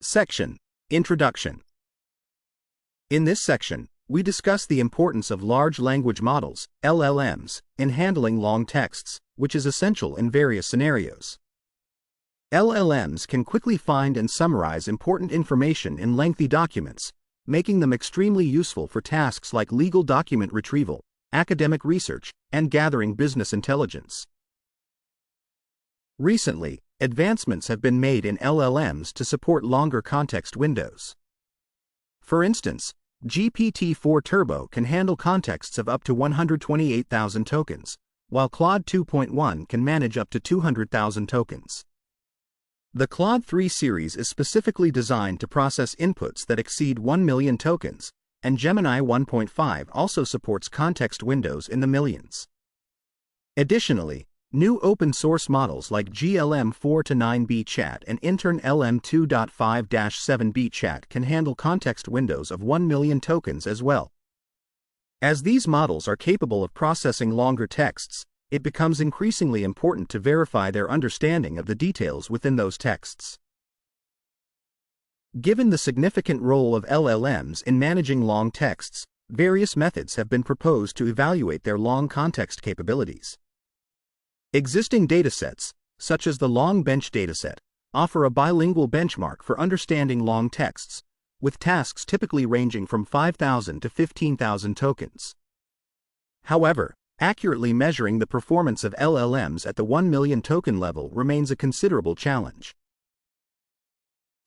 Section: Introduction. In this section, we discuss the importance of large language models, LLMs, in handling long texts, which is essential in various scenarios. LLMs can quickly find and summarize important information in lengthy documents, making them extremely useful for tasks like legal document retrieval, academic research, and gathering business intelligence. Recently, advancements have been made in LLMs to support longer context windows. For instance, GPT-4 Turbo can handle contexts of up to 128,000 tokens, while Claude 2.1 can manage up to 200,000 tokens. The Claude 3 series is specifically designed to process inputs that exceed 1 million tokens, and Gemini 1.5 also supports context windows in the millions. Additionally, new open-source models like GLM 4-9B Chat and Intern LM 2.5-7B Chat can handle context windows of 1 million tokens as well. As these models are capable of processing longer texts, it becomes increasingly important to verify their understanding of the details within those texts. Given the significant role of LLMs in managing long texts, various methods have been proposed to evaluate their long context capabilities. Existing datasets, such as the NeedleBench dataset, offer a bilingual benchmark for understanding long texts, with tasks typically ranging from 5,000 to 15,000 tokens. However, accurately measuring the performance of LLMs at the 1 million token level remains a considerable challenge.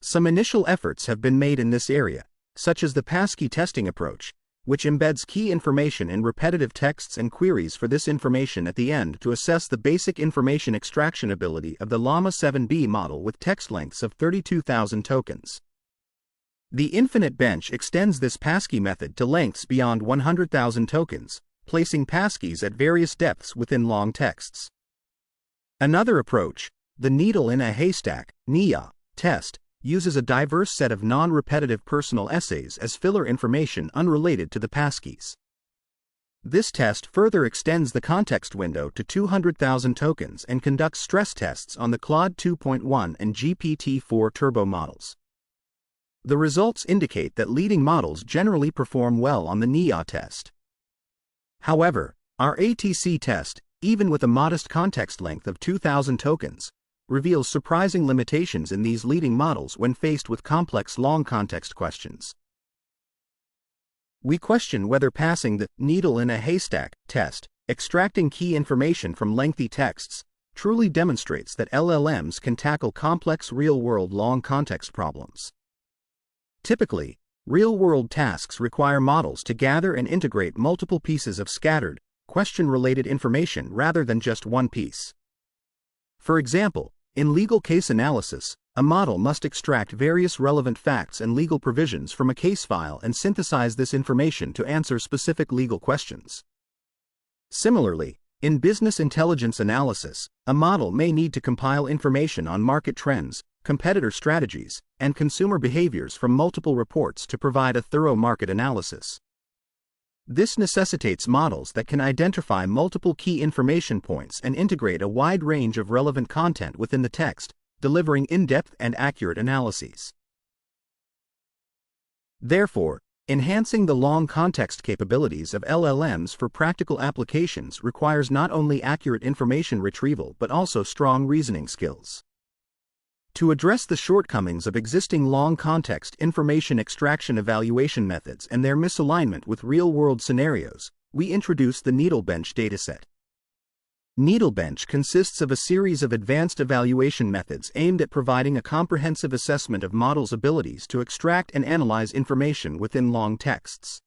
Some initial efforts have been made in this area, such as the Passkey testing approach, which embeds key information in repetitive texts and queries for this information at the end to assess the basic information extraction ability of the Llama 7B model with text lengths of 32,000 tokens. The infinite bench extends this Passkey method to lengths beyond 100,000 tokens, placing passkeys at various depths within long texts. Another approach, the needle in a haystack (NEA) test, uses a diverse set of non-repetitive personal essays as filler information unrelated to the passkeys. This test further extends the context window to 200,000 tokens and conducts stress tests on the Claude 2.1 and GPT-4 Turbo models. The results indicate that leading models generally perform well on the NEA test. However, our ATC test, even with a modest context length of 2,000 tokens, reveals surprising limitations in these leading models when faced with complex long context questions. We question whether passing the needle in a haystack test, extracting key information from lengthy texts, truly demonstrates that LLMs can tackle complex real-world long context problems. Typically, real-world tasks require models to gather and integrate multiple pieces of scattered, question-related information rather than just one piece. For example, in legal case analysis, a model must extract various relevant facts and legal provisions from a case file and synthesize this information to answer specific legal questions. Similarly, in business intelligence analysis, a model may need to compile information on market trends, competitor strategies, and consumer behaviors from multiple reports to provide a thorough market analysis. This necessitates models that can identify multiple key information points and integrate a wide range of relevant content within the text, delivering in-depth and accurate analyses. Therefore, enhancing the long context capabilities of LLMs for practical applications requires not only accurate information retrieval but also strong reasoning skills. To address the shortcomings of existing long context information extraction evaluation methods and their misalignment with real-world scenarios, we introduce the NeedleBench dataset. NeedleBench consists of a series of advanced evaluation methods aimed at providing a comprehensive assessment of models' abilities to extract and analyze information within long texts.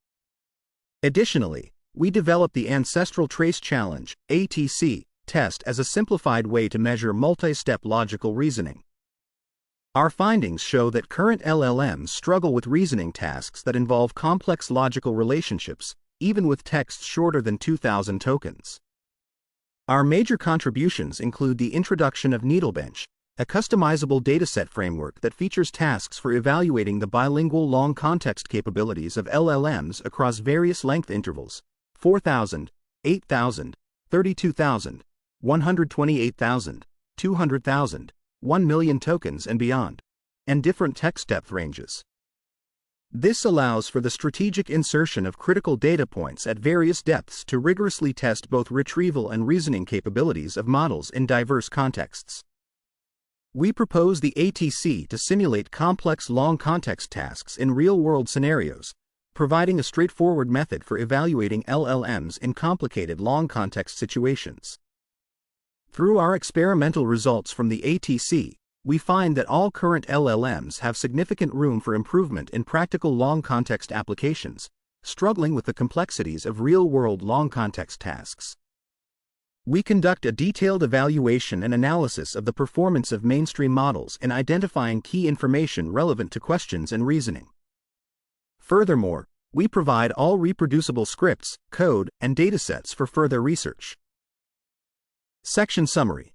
Additionally, we developed the Ancestral Trace Challenge (ATC) test as a simplified way to measure multi-step logical reasoning. Our findings show that current LLMs struggle with reasoning tasks that involve complex logical relationships, even with texts shorter than 2,000 tokens. Our major contributions include the introduction of NeedleBench, a customizable dataset framework that features tasks for evaluating the bilingual long context capabilities of LLMs across various length intervals: 4,000, 8,000, 32,000, 128,000, 200,000, 1 million tokens and beyond, and different text depth ranges. This allows for the strategic insertion of critical data points at various depths to rigorously test both retrieval and reasoning capabilities of models in diverse contexts. We propose the ATC to simulate complex long-context tasks in real-world scenarios, providing a straightforward method for evaluating LLMs in complicated long-context situations. Through our experimental results from the ATC, we find that all current LLMs have significant room for improvement in practical long-context applications, struggling with the complexities of real-world long-context tasks. We conduct a detailed evaluation and analysis of the performance of mainstream models in identifying key information relevant to questions and reasoning. Furthermore, we provide all reproducible scripts, code, and datasets for further research. Section Summary.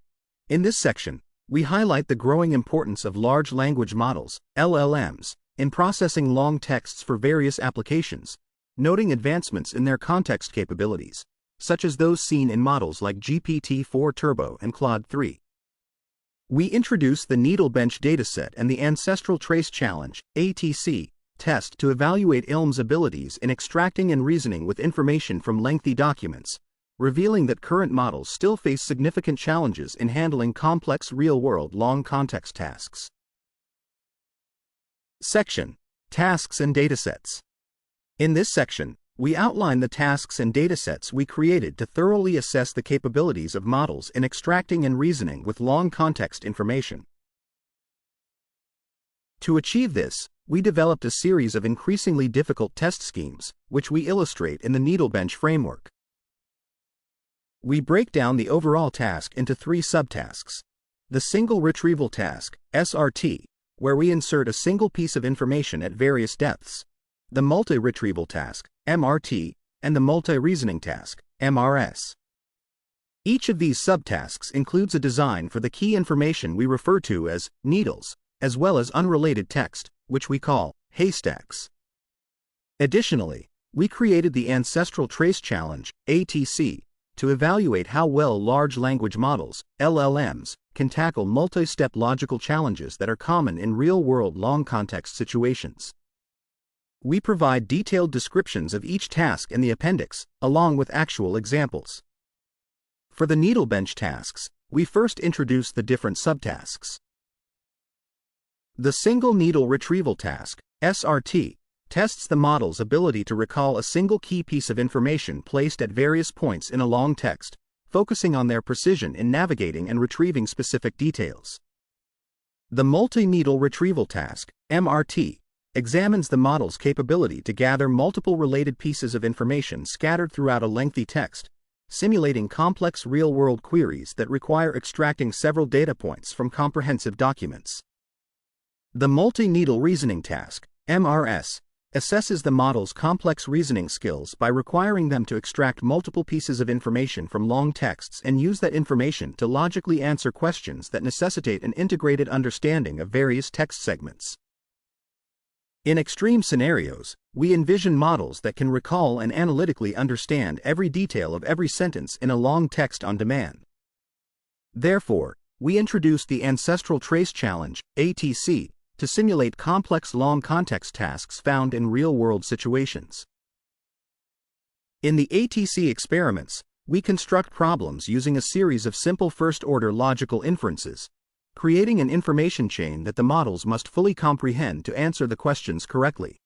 In this section, we highlight the growing importance of large language models, LLMs, in processing long texts for various applications, noting advancements in their context capabilities, such as those seen in models like GPT-4 Turbo and Claude 3. We introduce the NeedleBench dataset and the Ancestral Trace Challenge, ATC, test to evaluate LLM's abilities in extracting and reasoning with information from lengthy documents, revealing that current models still face significant challenges in handling complex real-world long-context tasks. Section: Tasks and Datasets. In this section, we outline the tasks and datasets we created to thoroughly assess the capabilities of models in extracting and reasoning with long-context information. To achieve this, we developed a series of increasingly difficult test schemes, which we illustrate in the NeedleBench framework. We break down the overall task into 3 subtasks. The single retrieval task, SRT, where we insert a single piece of information at various depths. The multi-retrieval task, MRT, and the multi-reasoning task, MRS. Each of these subtasks includes a design for the key information we refer to as needles, as well as unrelated text, which we call haystacks. Additionally, we created the Ancestral Trace Challenge, ATC, to evaluate how well large language models, LLMs, can tackle multi-step logical challenges that are common in real-world long-context situations. We provide detailed descriptions of each task in the appendix, along with actual examples. For the NeedleBench tasks, we first introduce the different subtasks. The single needle retrieval task, SRT, tests the model's ability to recall a single key piece of information placed at various points in a long text, focusing on their precision in navigating and retrieving specific details. The multi-needle retrieval task, MRT, examines the model's capability to gather multiple related pieces of information scattered throughout a lengthy text, simulating complex real-world queries that require extracting several data points from comprehensive documents. The multi-needle reasoning task, MRS, assesses the model's complex reasoning skills by requiring them to extract multiple pieces of information from long texts and use that information to logically answer questions that necessitate an integrated understanding of various text segments. In extreme scenarios, we envision models that can recall and analytically understand every detail of every sentence in a long text on demand. Therefore, we introduced the Ancestral Trace Challenge, ATC, to simulate complex long-context tasks found in real-world situations. In the ATC experiments, we construct problems using a series of simple first-order logical inferences, creating an information chain that the models must fully comprehend to answer the questions correctly.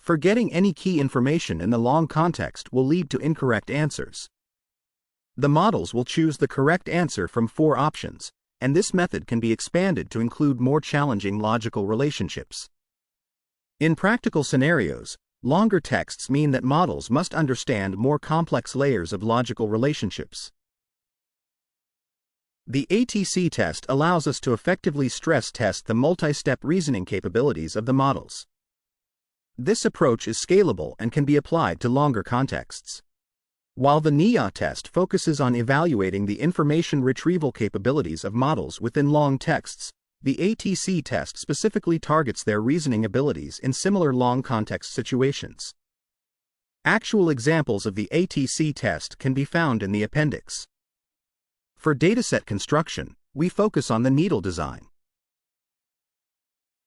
Forgetting any key information in the long context will lead to incorrect answers. The models will choose the correct answer from 4 options, and this method can be expanded to include more challenging logical relationships. In practical scenarios, longer texts mean that models must understand more complex layers of logical relationships. The ATC test allows us to effectively stress test the multi-step reasoning capabilities of the models. This approach is scalable and can be applied to longer contexts. While the NEA test focuses on evaluating the information retrieval capabilities of models within long texts, the ATC test specifically targets their reasoning abilities in similar long context situations. Actual examples of the ATC test can be found in the appendix. For dataset construction, we focus on the needle design.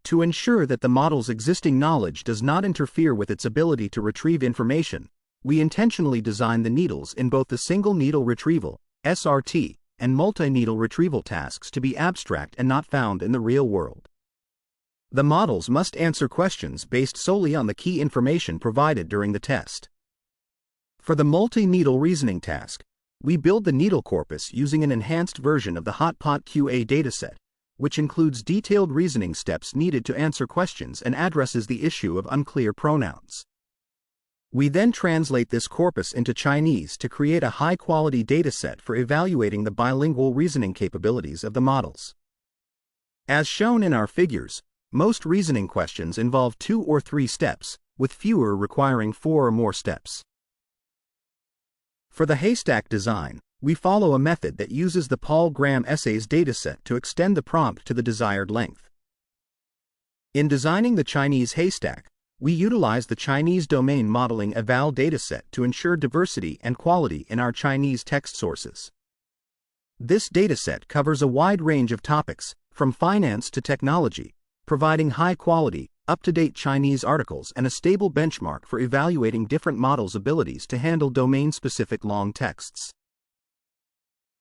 To ensure that the model's existing knowledge does not interfere with its ability to retrieve information, we intentionally design the needles in both the single needle retrieval (SRT) and multi-needle retrieval tasks to be abstract and not found in the real world. The models must answer questions based solely on the key information provided during the test. For the multi-needle reasoning task, we build the needle corpus using an enhanced version of the Hotpot QA dataset, which includes detailed reasoning steps needed to answer questions and addresses the issue of unclear pronouns. We then translate this corpus into Chinese to create a high-quality dataset for evaluating the bilingual reasoning capabilities of the models. As shown in our figures, most reasoning questions involve 2 or 3 steps, with fewer requiring 4 or more steps. For the haystack design, we follow a method that uses the Paul Graham Essays dataset to extend the prompt to the desired length. In designing the Chinese haystack, we utilize the Chinese domain modeling eval dataset to ensure diversity and quality in our Chinese text sources. This dataset covers a wide range of topics, from finance to technology, providing high-quality, up-to-date Chinese articles and a stable benchmark for evaluating different models' abilities to handle domain-specific long texts.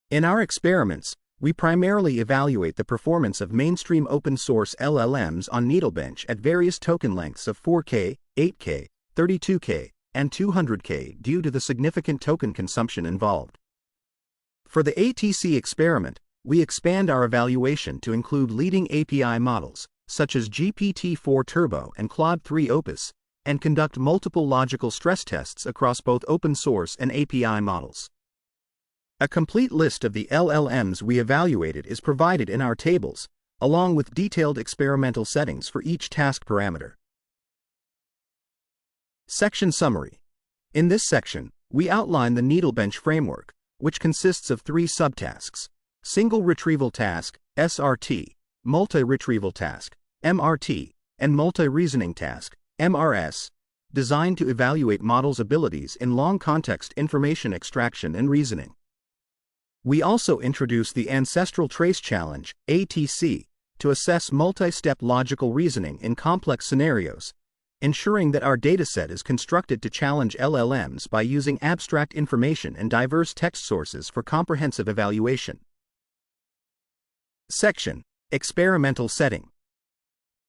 In our experiments, we primarily evaluate the performance of mainstream open-source LLMs on NeedleBench at various token lengths of 4K, 8K, 32K, and 200K due to the significant token consumption involved. For the ATC experiment, we expand our evaluation to include leading API models, such as GPT-4 Turbo and Claude 3 Opus, and conduct multiple logical stress tests across both open-source and API models. A complete list of the LLMs we evaluated is provided in our tables, along with detailed experimental settings for each task parameter. Section Summary. In this section, we outline the NeedleBench framework, which consists of 3 subtasks: Single Retrieval Task, SRT, Multi-Retrieval Task, MRT, and Multi-Reasoning Task, MRS, designed to evaluate models' abilities in long-context information extraction and reasoning. We also introduce the Ancestral Trace Challenge, ATC, to assess multi-step logical reasoning in complex scenarios, ensuring that our dataset is constructed to challenge LLMs by using abstract information and diverse text sources for comprehensive evaluation. Section: Experimental Setting.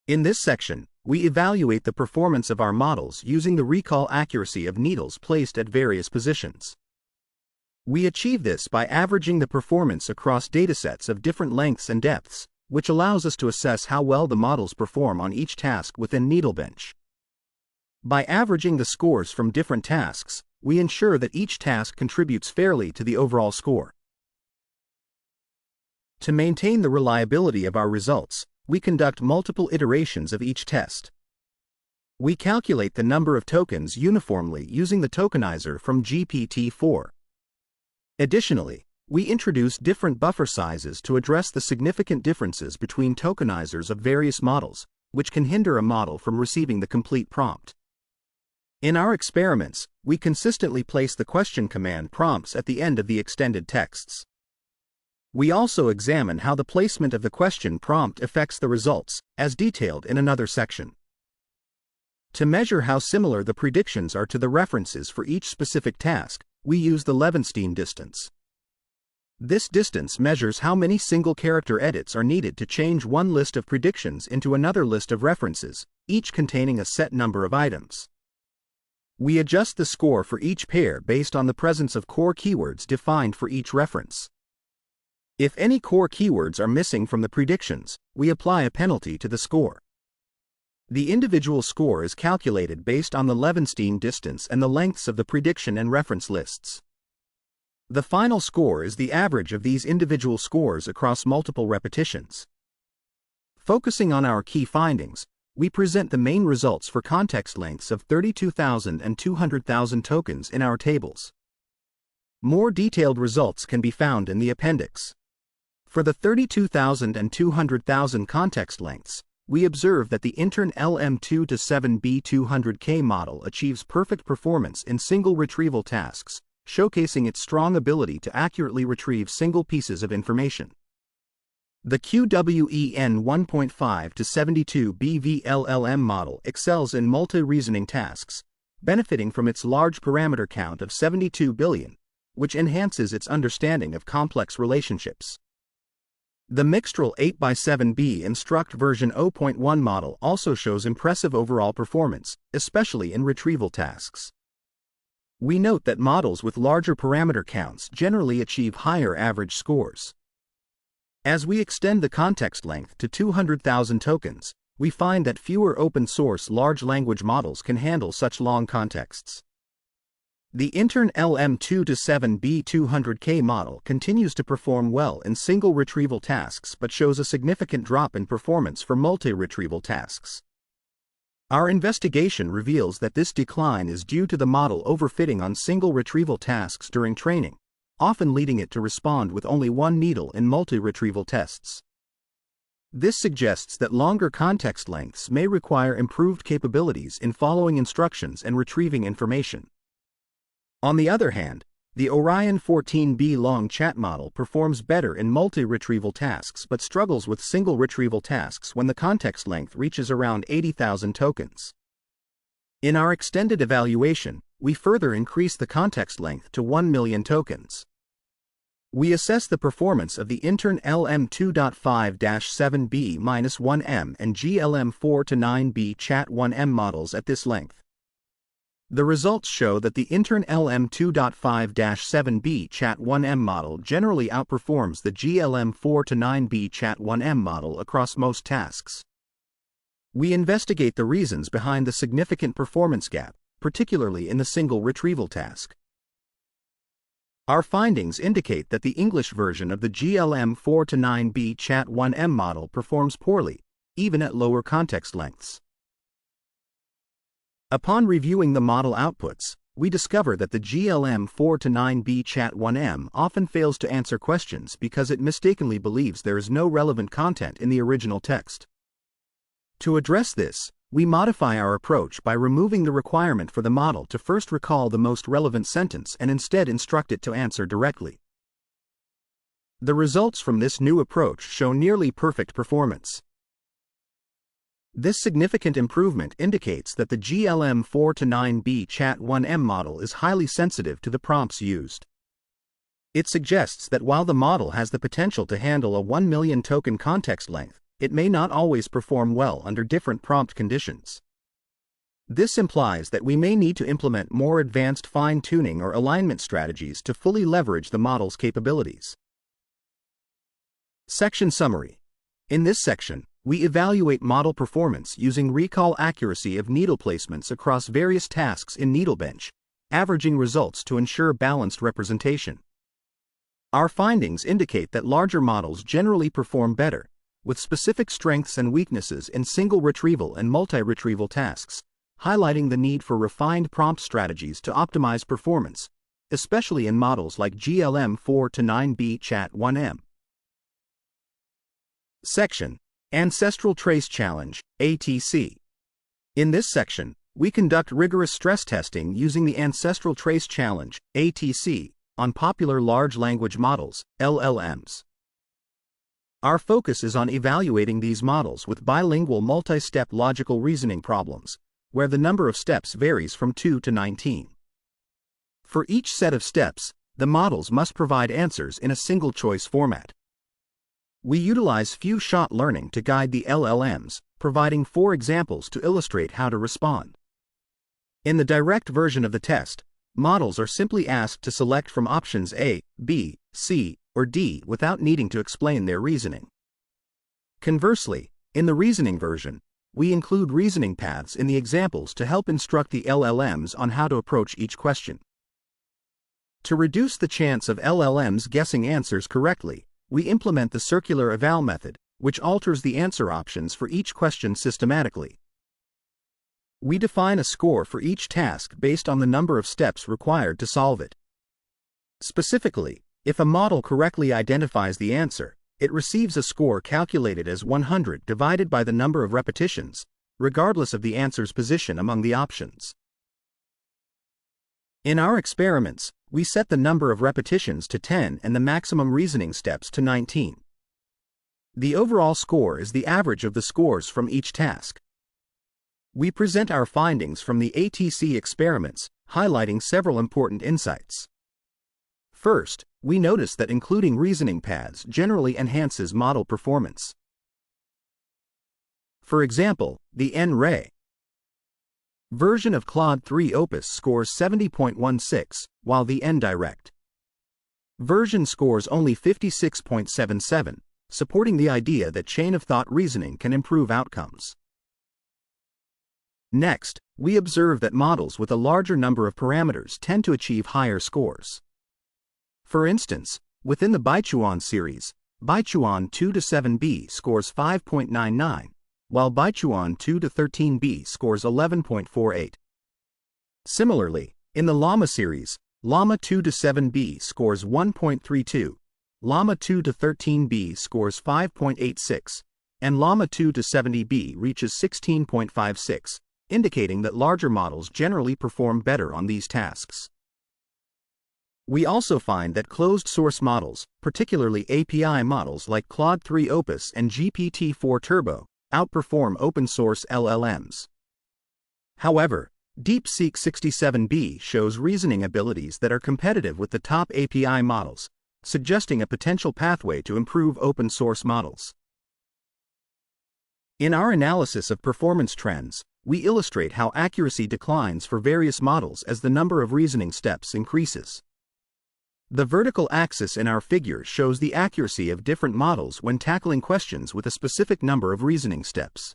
In this section, we evaluate the performance of our models using the recall accuracy of needles placed at various positions. We achieve this by averaging the performance across datasets of different lengths and depths, which allows us to assess how well the models perform on each task within NeedleBench. By averaging the scores from different tasks, we ensure that each task contributes fairly to the overall score. To maintain the reliability of our results, we conduct multiple iterations of each test. We calculate the number of tokens uniformly using the tokenizer from GPT-4. Additionally, we introduce different buffer sizes to address the significant differences between tokenizers of various models, which can hinder a model from receiving the complete prompt. In our experiments, we consistently place the question command prompts at the end of the extended texts. We also examine how the placement of the question prompt affects the results, as detailed in another section. To measure how similar the predictions are to the references for each specific task, we use the Levenshtein distance. This distance measures how many single-character edits are needed to change one list of predictions into another list of references, each containing a set number of items. We adjust the score for each pair based on the presence of core keywords defined for each reference. If any core keywords are missing from the predictions, we apply a penalty to the score. The individual score is calculated based on the Levenshtein distance and the lengths of the prediction and reference lists. The final score is the average of these individual scores across multiple repetitions. Focusing on our key findings, we present the main results for context lengths of 32,000 and 200,000 tokens in our tables. More detailed results can be found in the appendix. For the 32,000 and 200,000 context lengths, we observe that the intern LM2-7B200K model achieves perfect performance in single retrieval tasks, showcasing its strong ability to accurately retrieve single pieces of information. The QWEN 1.5 to 72 BV LLM model excels in multi-reasoning tasks, benefiting from its large parameter count of 72 billion, which enhances its understanding of complex relationships. The Mixtral 8x7b Instruct version 0.1 model also shows impressive overall performance, especially in retrieval tasks. We note that models with larger parameter counts generally achieve higher average scores. As we extend the context length to 200,000 tokens, we find that fewer open-source large language models can handle such long contexts. The Intern LM2-7B 200K model continues to perform well in single retrieval tasks but shows a significant drop in performance for multi-retrieval tasks. Our investigation reveals that this decline is due to the model overfitting on single retrieval tasks during training, often leading it to respond with only one needle in multi-retrieval tests. This suggests that longer context lengths may require improved capabilities in following instructions and retrieving information. On the other hand, the Orion 14B long chat model performs better in multi-retrieval tasks but struggles with single retrieval tasks when the context length reaches around 80,000 tokens. In our extended evaluation, we further increase the context length to 1 million tokens. We assess the performance of the Intern LM2.5-7B-1M and GLM 4-9B Chat 1M models at this length. The results show that the Intern LM2.5-7B Chat 1M model generally outperforms the GLM 4-9B Chat 1M model across most tasks. We investigate the reasons behind the significant performance gap, particularly in the single retrieval task. Our findings indicate that the English version of the GLM 4-9B Chat 1M model performs poorly, even at lower context lengths. Upon reviewing the model outputs, we discover that the GLM 4-9B Chat 1M often fails to answer questions because it mistakenly believes there is no relevant content in the original text. To address this, we modify our approach by removing the requirement for the model to first recall the most relevant sentence and instead instruct it to answer directly. The results from this new approach show nearly perfect performance. This significant improvement indicates that the GLM 4-9B Chat 1M model is highly sensitive to the prompts used. It suggests that while the model has the potential to handle a 1 million token context length, it may not always perform well under different prompt conditions. This implies that we may need to implement more advanced fine-tuning or alignment strategies to fully leverage the model's capabilities. Section Summary. In this section, we evaluate model performance using recall accuracy of needle placements across various tasks in NeedleBench, averaging results to ensure balanced representation. Our findings indicate that larger models generally perform better, with specific strengths and weaknesses in single retrieval and multi-retrieval tasks, highlighting the need for refined prompt strategies to optimize performance, especially in models like GLM 4-9B Chat 1M. Section: Ancestral Trace Challenge, ATC. In this section, we conduct rigorous stress testing using the Ancestral Trace Challenge, ATC, on popular large language models, LLMs. Our focus is on evaluating these models with bilingual multi-step logical reasoning problems, where the number of steps varies from 2 to 19. For each set of steps, the models must provide answers in a single-choice format. We utilize few-shot learning to guide the LLMs, providing 4 examples to illustrate how to respond. In the direct version of the test, models are simply asked to select from options A, B, C, or D without needing to explain their reasoning. Conversely, in the reasoning version, we include reasoning paths in the examples to help instruct the LLMs on how to approach each question. To reduce the chance of LLMs guessing answers correctly, we implement the circular eval method, which alters the answer options for each question systematically. We define a score for each task based on the number of steps required to solve it. Specifically, if a model correctly identifies the answer, it receives a score calculated as 100 divided by the number of repetitions, regardless of the answer's position among the options. In our experiments, we set the number of repetitions to 10 and the maximum reasoning steps to 19. The overall score is the average of the scores from each task. We present our findings from the ATC experiments, highlighting several important insights. First, we notice that including reasoning paths generally enhances model performance. For example, the N-Ray version of Claude 3 Opus scores 70.16, while the N-Direct version scores only 56.77, supporting the idea that chain-of-thought reasoning can improve outcomes. Next, we observe that models with a larger number of parameters tend to achieve higher scores. For instance, within the Baichuan series, Baichuan 2-7b scores 5.99, while Baichuan 2-13b scores 11.48. Similarly, in the Llama series, Llama 2-7b scores 1.32, Llama 2-13b scores 5.86, and Llama 2-70b reaches 16.56, indicating that larger models generally perform better on these tasks. We also find that closed-source models, particularly API models like Claude 3 Opus and GPT-4 Turbo, outperform open-source LLMs. However, DeepSeek 67b shows reasoning abilities that are competitive with the top API models, suggesting a potential pathway to improve open-source models. In our analysis of performance trends, we illustrate how accuracy declines for various models as the number of reasoning steps increases. The vertical axis in our figure shows the accuracy of different models when tackling questions with a specific number of reasoning steps.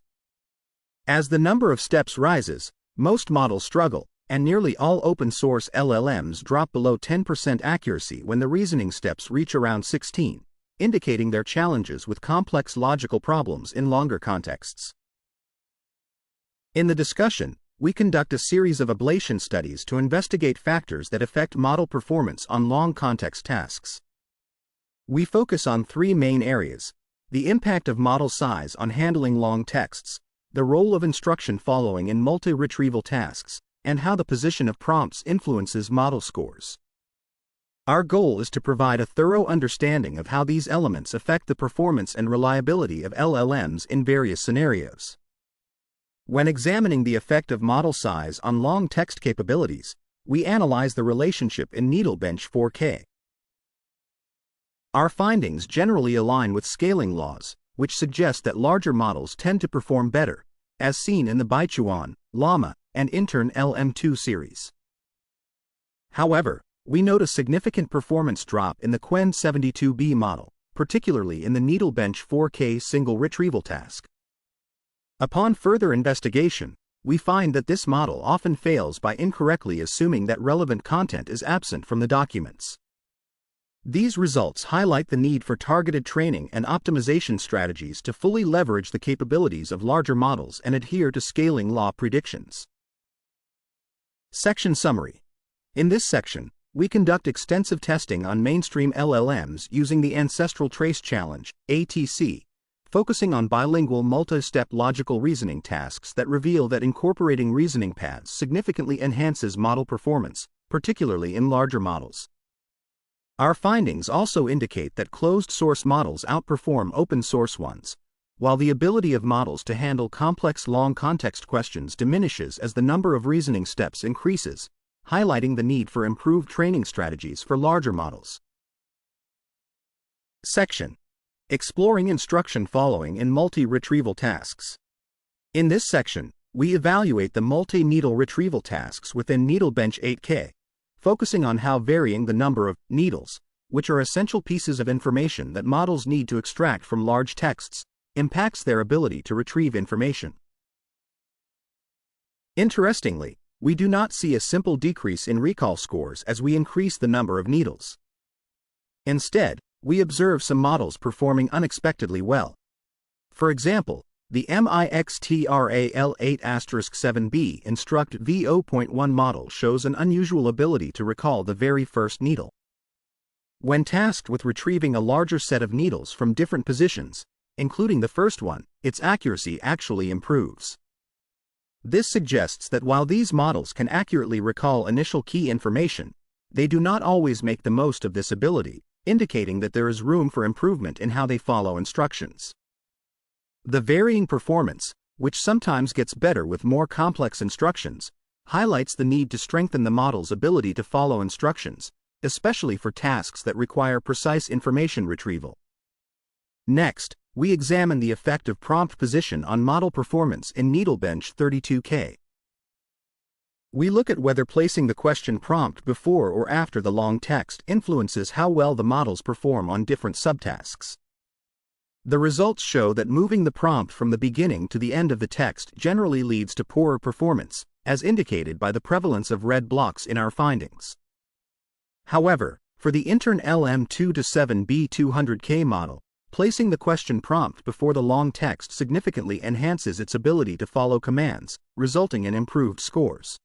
As the number of steps rises, most models struggle, and nearly all open-source LLMs drop below 10% accuracy when the reasoning steps reach around 16, indicating their challenges with complex logical problems in longer contexts. In the discussion, we conduct a series of ablation studies to investigate factors that affect model performance on long context tasks. We focus on three main areas: the impact of model size on handling long texts, the role of instruction following in multi-retrieval tasks, and how the position of prompts influences model scores. Our goal is to provide a thorough understanding of how these elements affect the performance and reliability of LLMs in various scenarios. When examining the effect of model size on long text capabilities, we analyze the relationship in NeedleBench 4K. Our findings generally align with scaling laws, which suggest that larger models tend to perform better, as seen in the Baichuan, Llama, and Intern LM2 series. However, we note a significant performance drop in the Qwen 72b model, particularly in the NeedleBench 4K single retrieval task. Upon further investigation, we find that this model often fails by incorrectly assuming that relevant content is absent from the documents. These results highlight the need for targeted training and optimization strategies to fully leverage the capabilities of larger models and adhere to scaling law predictions. Section Summary. In this section, we conduct extensive testing on mainstream LLMs using the Ancestral Trace Challenge, ATC, focusing on bilingual multi-step logical reasoning tasks that reveal that incorporating reasoning paths significantly enhances model performance, particularly in larger models. Our findings also indicate that closed-source models outperform open-source ones, while the ability of models to handle complex long-context questions diminishes as the number of reasoning steps increases, highlighting the need for improved training strategies for larger models. Section: Exploring instruction following in multi-retrieval tasks. In this section, we evaluate the multi-needle retrieval tasks within NeedleBench 8K, focusing on how varying the number of needles, which are essential pieces of information that models need to extract from large texts, impacts their ability to retrieve information. Interestingly, we do not see a simple decrease in recall scores as we increase the number of needles. Instead, we observe some models performing unexpectedly well. For example, the MIXTRAL8*7b Instruct V0.1 model shows an unusual ability to recall the very first needle. When tasked with retrieving a larger set of needles from different positions, including the first one, its accuracy actually improves. This suggests that while these models can accurately recall initial key information, they do not always make the most of this ability, indicating that there is room for improvement in how they follow instructions. The varying performance, which sometimes gets better with more complex instructions, highlights the need to strengthen the model's ability to follow instructions, especially for tasks that require precise information retrieval. Next, we examine the effect of prompt position on model performance in NeedleBench 32K. We look at whether placing the question prompt before or after the long text influences how well the models perform on different subtasks. The results show that moving the prompt from the beginning to the end of the text generally leads to poorer performance, as indicated by the prevalence of red blocks in our findings. However, for the intern LM2-7B200K model, placing the question prompt before the long text significantly enhances its ability to follow commands, resulting in improved scores.